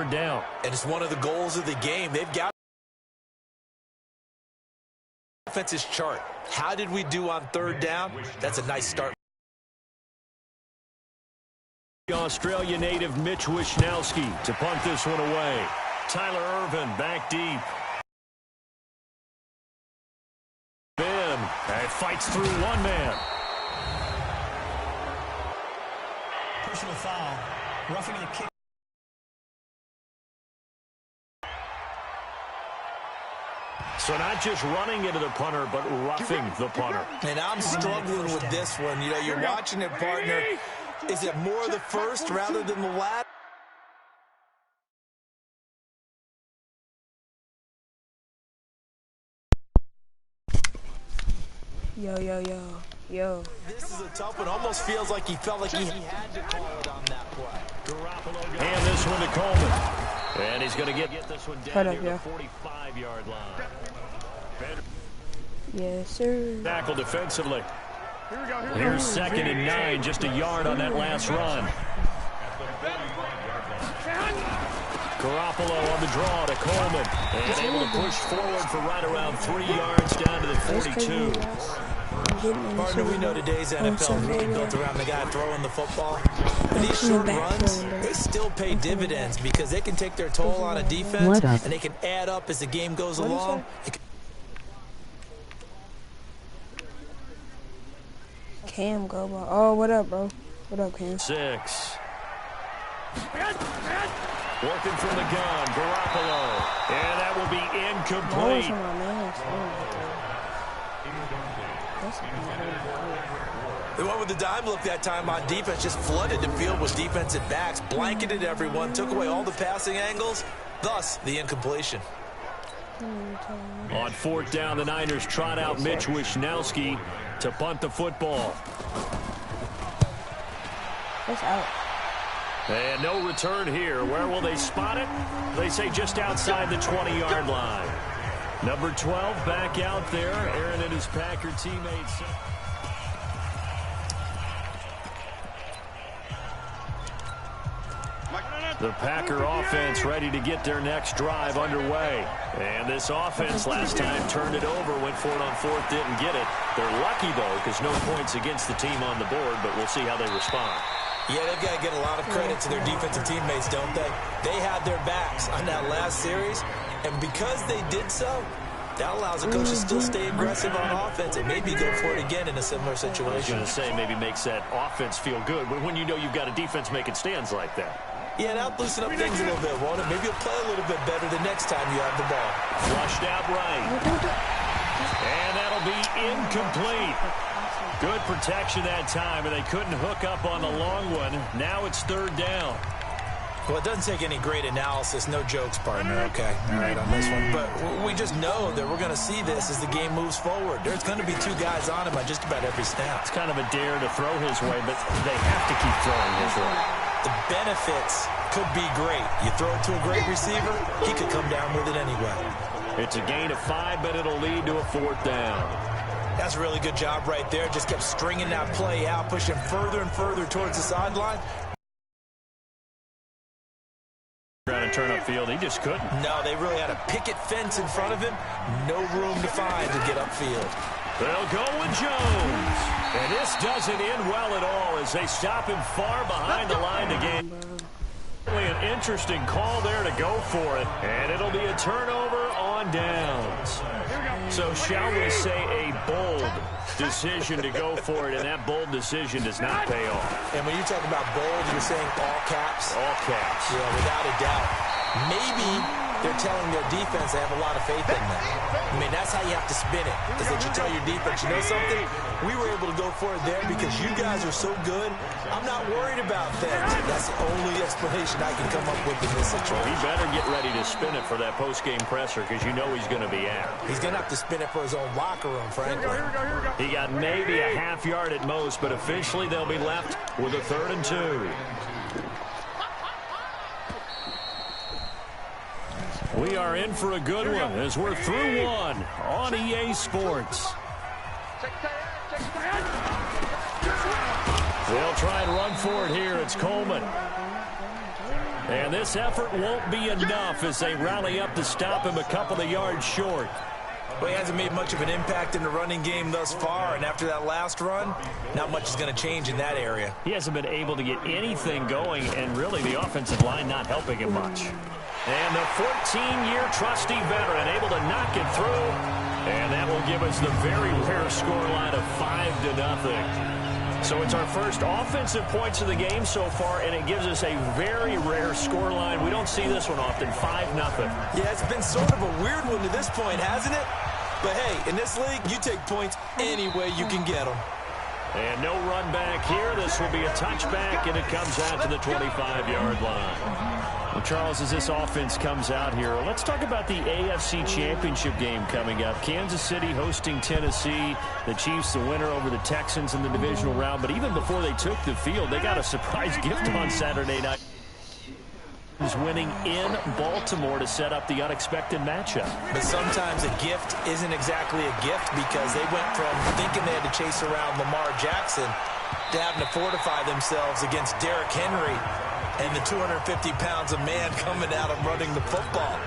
down. And it's one of the goals of the game. They've got offense's chart. How did we do on third down? That's a nice start. Australia native Mitch Wishnowsky to punt this one away. Tyler Irvin back deep. Ben fights through one man. Personal foul. Roughing the kick. So not just running into the punter, but roughing the punter. And I'm struggling with this one. You know, you're watching it, partner. Is it more the first rather than the last? Yo. This is a tough one. Almost feels like he felt like he had to call it on that play. And this one to Coleman. And he's going to get this one down near the 45-yard line. Yes, sir. Tackle defensively. Here's 2nd and 9, just a yard on that last run. Garoppolo on the draw to Coleman. And able to push forward for right around 3 yards down to the 42. Partner, we know today's NFL is really built around the guy throwing the football. But these short runs, they still pay dividends because they can take their toll on a defense and they can add up as the game goes along. Cam go, bro. Oh, what up, bro? What up, Cam? 6. Working from the gun, Garoppolo. And that will be incomplete. They went with the dime look that time on defense, just flooded the field with defensive backs, blanketed everyone, took away all the passing angles, thus the incompletion. On 4th down, the Niners trot out Mitch Wishnowsky to punt the football. That's out. And no return here. Where will they spot it? They say just outside the 20-yard line. Number 12 back out there. Aaron and his Packer teammates. The Packer offense ready to get their next drive underway. And this offense last time turned it over, went for it on 4th, didn't get it. They're lucky, though, because no points against the team on the board, but we'll see how they respond. Yeah, they've got to get a lot of credit to their defensive teammates, don't they? They had their backs on that last series, and because they did so, that allows the coach to still stay aggressive on offense and maybe go for it again in a similar situation. I was going to say, maybe makes that offense feel good when you know you've got a defense making stands like that. Yeah, that'll loosen up things a little bit, won't it? Maybe you'll play a little bit better the next time you have the ball. Flushed out right. And that'll be incomplete. Good protection that time, and they couldn't hook up on the long one. Now it's 3rd down. Well, it doesn't take any great analysis. No jokes, partner, okay? All right, on this one. But we just know that we're going to see this as the game moves forward. There's going to be 2 guys on him on just about every snap. It's kind of a dare to throw his way, but they have to keep throwing his way. The benefits could be great. You throw it to a great receiver, he could come down with it anyway. It's a gain of 5, but it'll lead to a 4th down. That's a really good job right there. Just kept stringing that play out, pushing further and further towards the sideline. Trying to turn upfield, he just couldn't. No, they really had a picket fence in front of him. No room to find to get upfield. They'll go with Jones. And this doesn't end well at all as they stop him far behind the line to gain. Really an interesting call there to go for it. And it'll be a turnover on downs. So shall we say a bold decision to go for it, and that bold decision does not pay off. And when you talk about bold, you're saying all caps? All caps. Yeah, without a doubt. Maybe they're telling their defense they have a lot of faith in them. I mean, that's how you have to spin it, is that you tell your defense, you know something? We were able to go for it there because you guys are so good. I'm not worried about things. That's the only explanation I can come up with in this situation. He better get ready to spin it for that post-game presser because you know he's going to be out. He's going to have to spin it for his own locker room, frankly. He got maybe a half yard at most, but officially they'll be left with a 3rd and 2. We are in for a good one as we're through one on EA Sports. They'll try and run for it here. It's Coleman. And this effort won't be enough as they rally up to stop him a couple of yards short. Well, he hasn't made much of an impact in the running game thus far, and after that last run, not much is going to change in that area. He hasn't been able to get anything going, and really the offensive line not helping him much. And the 14-year trusty veteran able to knock it through, and that will give us the very rare scoreline of 5-0. So it's our first offensive points of the game so far, and it gives us a very rare scoreline. We don't see this one often, 5-0. Yeah, it's been sort of a weird one to this point, hasn't it? But, hey, in this league, you take points any way you can get them. And no run back here. This will be a touchback, and it comes out to the 25-yard line. Well, Charles, as this offense comes out here, let's talk about the AFC Championship game coming up. Kansas City hosting Tennessee. The Chiefs the winner over the Texans in the divisional round. But even before they took the field, they got a surprise gift on Saturday night. Winning in Baltimore to set up the unexpected matchup. But sometimes a gift isn't exactly a gift because they went from thinking they had to chase around Lamar Jackson to having to fortify themselves against Derrick Henry and the 250 pounds of man coming out of running the football.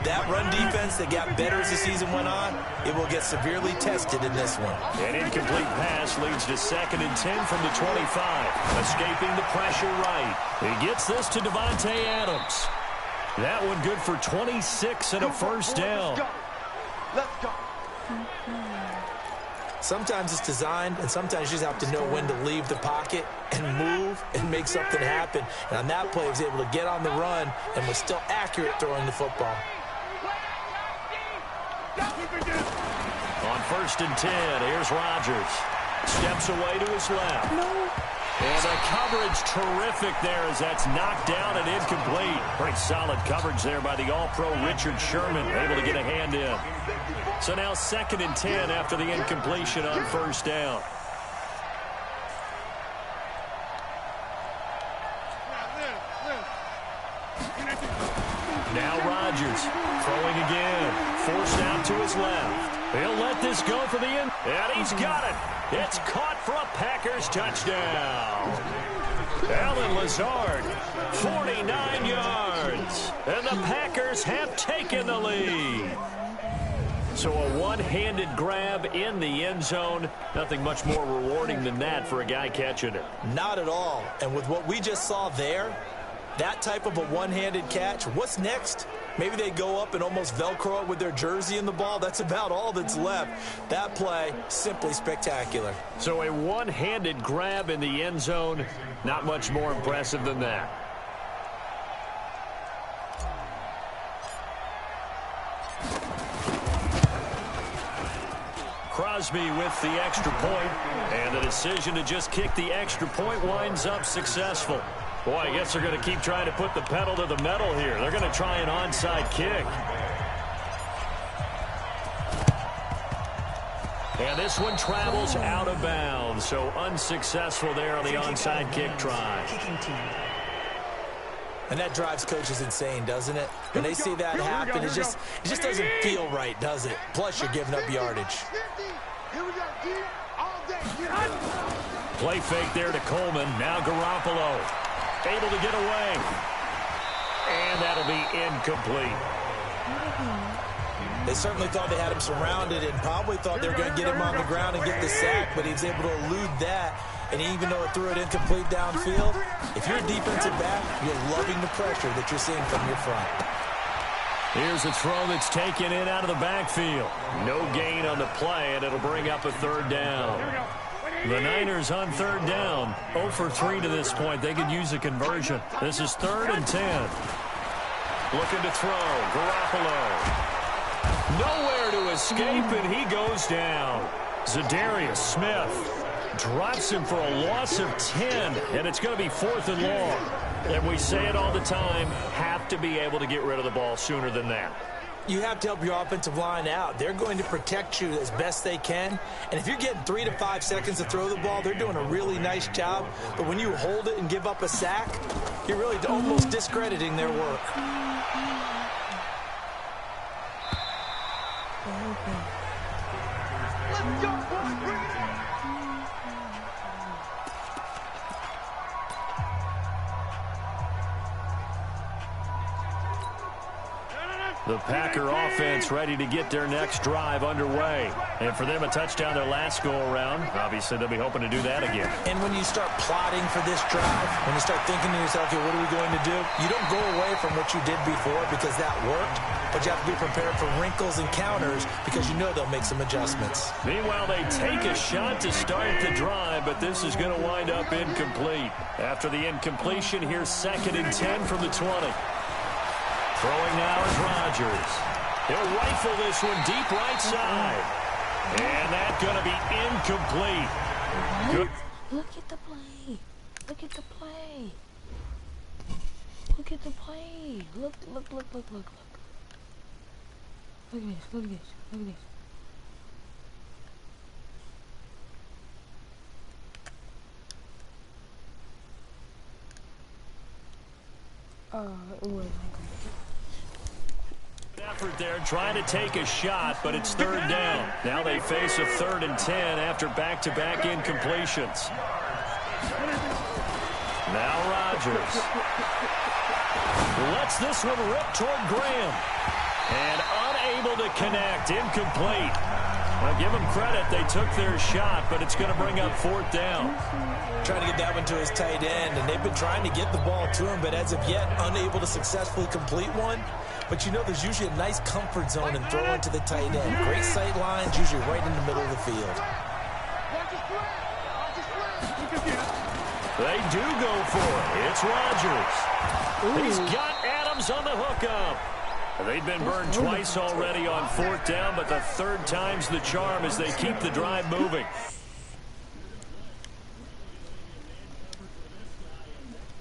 That run defense that got better as the season went on, it will get severely tested in this one. An incomplete pass leads to 2nd and 10 from the 25. Escaping the pressure right. He gets this to Devontae Adams. That one good for 26 and a first down. Let's go. Sometimes it's designed, and sometimes you just have to know when to leave the pocket and move and make something happen. And on that play, he was able to get on the run and was still accurate throwing the football. On 1st and 10, here's Rodgers. Steps away to his left. And the coverage terrific there as that's knocked down and incomplete. Pretty solid coverage there by the All-Pro Richard Sherman, able to get a hand in. So now 2nd and 10 after the incompletion on 1st down. Now Rodgers throwing again. Forced out to his left. He'll let this go for the end. And he's got it. It's caught for a Packers touchdown. Allen Lazard, 49 yards. And the Packers have taken the lead. So a one-handed grab in the end zone. Nothing much more rewarding than that for a guy catching it. Not at all. And with what we just saw there, that type of a one-handed catch, what's next? Maybe they go up and almost Velcro it with their jersey in the ball. That's about all that's left. That play, simply spectacular. So a one-handed grab in the end zone, not much more impressive than that. Crosby with the extra point, and the decision to just kick the extra point winds up successful. Boy, I guess they're going to keep trying to put the pedal to the metal here. They're going to try an onside kick. And this one travels out of bounds, so unsuccessful there on the onside kick try. And that drives coaches insane, doesn't it? When they see that happen, it just doesn't feel right, does it? Plus, you're giving up yardage. Play fake there to Coleman. Now Garoppolo able to get away. And that'll be incomplete. They certainly thought they had him surrounded and probably thought they were going to get him on the ground and get the sack, but he was able to elude that. And even though it threw it incomplete downfield, if you're a defensive back, you're loving the pressure that you're seeing from your front. Here's a throw that's taken in out of the backfield. No gain on the play, and it'll bring up a 3rd down. The Niners on 3rd down. 0 for 3 to this point. They could use a conversion. This is 3rd and 10. Looking to throw. Garoppolo. Nowhere to escape, and he goes down. Zadarius Smith drops him for a loss of 10, and it's going to be 4th and long. And we say it all the time, have to be able to get rid of the ball sooner than that. You have to help your offensive line out. They're going to protect you as best they can. And if you're getting 3 to 5 seconds to throw the ball, they're doing a really nice job. But when you hold it and give up a sack, you're really almost discrediting their work. Let's go, boys. Bring it on. The Packer offense ready to get their next drive underway. And for them, a touchdown their last go-around. Obviously, they'll be hoping to do that again. And when you start plotting for this drive, when you start thinking to yourself, okay, what are we going to do? You don't go away from what you did before because that worked, but you have to be prepared for wrinkles and counters because you know they'll make some adjustments. Meanwhile, they take a shot to start the drive, but this is going to wind up incomplete. After the incompletion, here's 2nd and 10 from the 20. Throwing now is Rodgers. He'll rifle this one deep right side. And that's going to be incomplete. Good. Look at the play. Look at the play. Look at the play. Look. Look at this. Look at this. Look at this. It wasn't complete. Effort there, trying to take a shot, but it's 3rd down. Now they face a 3rd and 10 after back-to-back incompletions. Now Rodgers lets this one rip toward Graham. And unable to connect, incomplete. Well, give them credit, they took their shot, but it's going to bring up 4th down. Trying to get that one to his tight end, and they've been trying to get the ball to him, but as of yet, unable to successfully complete one. But you know there's usually a nice comfort zone in throwing to the tight end. Great sight lines, usually right in the middle of the field. They do go for it. It's Rodgers. He's got Adams on the hookup. They've been burned twice already on 4th down, but the 3rd time's the charm as they keep the drive moving.